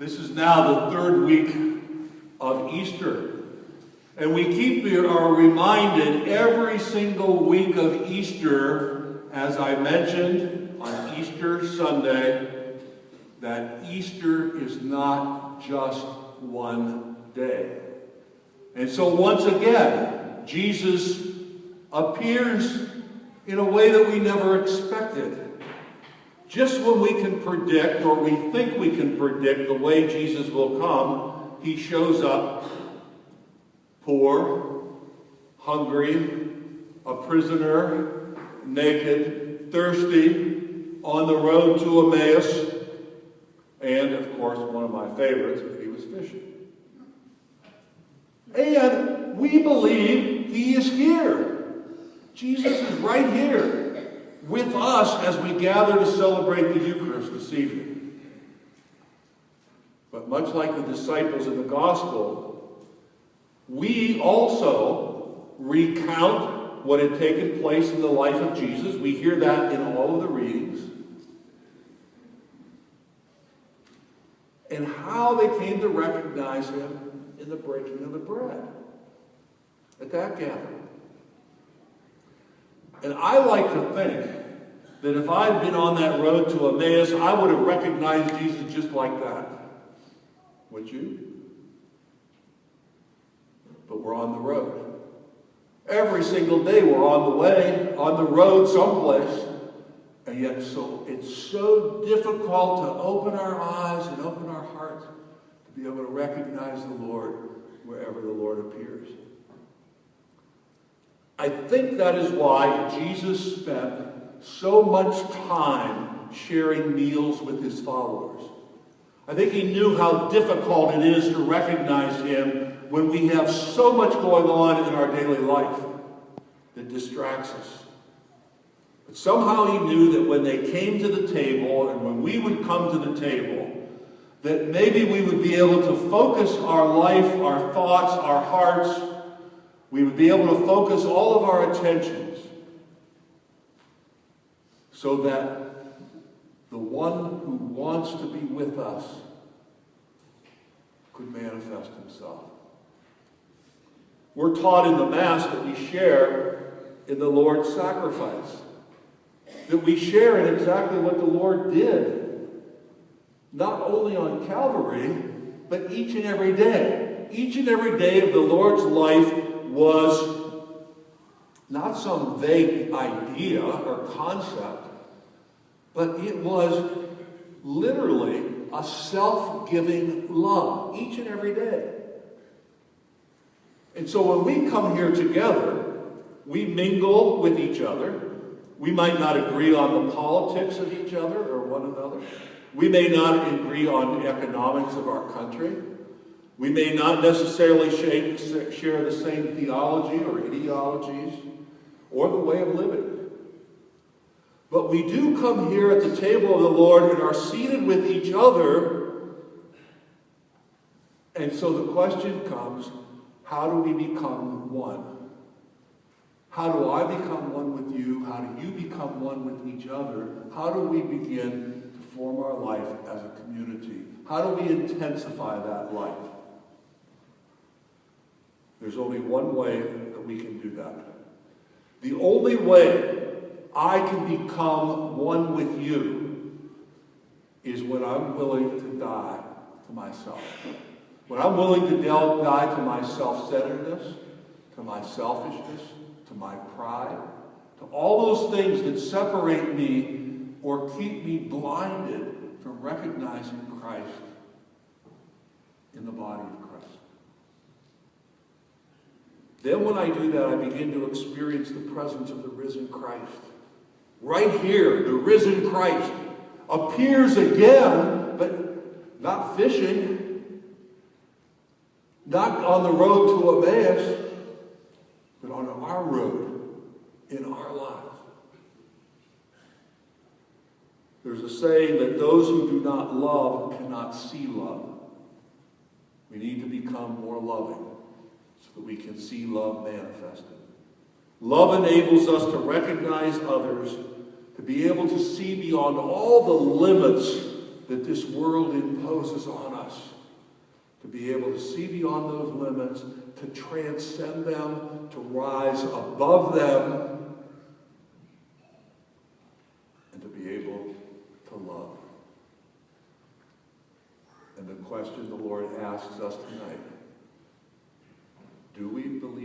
This is now the third week of Easter. And we are reminded every single week of Easter, as I mentioned on Easter Sunday, that Easter is not just one day. And so once again, Jesus appears in a way that we never expected. Just when we can predict, or we think we can predict, the way Jesus will come, he shows up poor, hungry, a prisoner, naked, thirsty, on the road to Emmaus, and, of course, one of my favorites, he was fishing. And we believe he is here. Jesus is right here with us as we gather to celebrate the Eucharist this evening. But much like the disciples in the Gospel, we also recount what had taken place in the life of Jesus. We hear that in all of the readings. And how they came to recognize him in the breaking of the bread at that gathering. And I like to think that if I'd been on that road to Emmaus, I would have recognized Jesus just like that. Would you? But we're on the road. Every single day we're on the way, on the road someplace. And yet it's so difficult to open our eyes and open our hearts to be able to recognize the Lord wherever the Lord appears. I think that is why Jesus spent so much time sharing meals with his followers. I think he knew how difficult it is to recognize him when we have so much going on in our daily life that distracts us. But somehow he knew that when they came to the table, and when we would come to the table, that maybe we would be able to focus our life, our thoughts, our hearts. We would be able to focus all of our attentions so that the one who wants to be with us could manifest himself. We're taught in the Mass that we share in the Lord's sacrifice. That we share in exactly what the Lord did. Not only on Calvary, but each and every day. Each and every day of the Lord's life was not some vague idea or concept, but it was literally a self-giving love each and every day. And so when we come here together, we mingle with each other. We might not agree on the politics of each other or one another. We may not agree on the economics of our country. We may not necessarily share the same theology or ideologies or the way of living. But we do come here at the table of the Lord and are seated with each other. And so the question comes, how do we become one? How do I become one with you? How do you become one with each other? How do we begin to form our life as a community? How do we intensify that life? There's only one way that we can do that. The only way I can become one with you is when I'm willing to die to myself. When I'm willing to die to my self-centeredness, to my selfishness, to my pride, to all those things that separate me or keep me blinded from recognizing Christ in the body of Christ. Then when I do that, I begin to experience the presence of the risen Christ. Right here, the risen Christ appears again, but not fishing, not on the road to Emmaus, but on our road, in our lives. There's a saying that those who do not love cannot see love. We need to become more loving so that we can see love manifested. Love enables us to recognize others, to be able to see beyond all the limits that this world imposes on us, to be able to see beyond those limits, to transcend them, to rise above them, and to be able to love. And the question the Lord asks us tonight, do we believe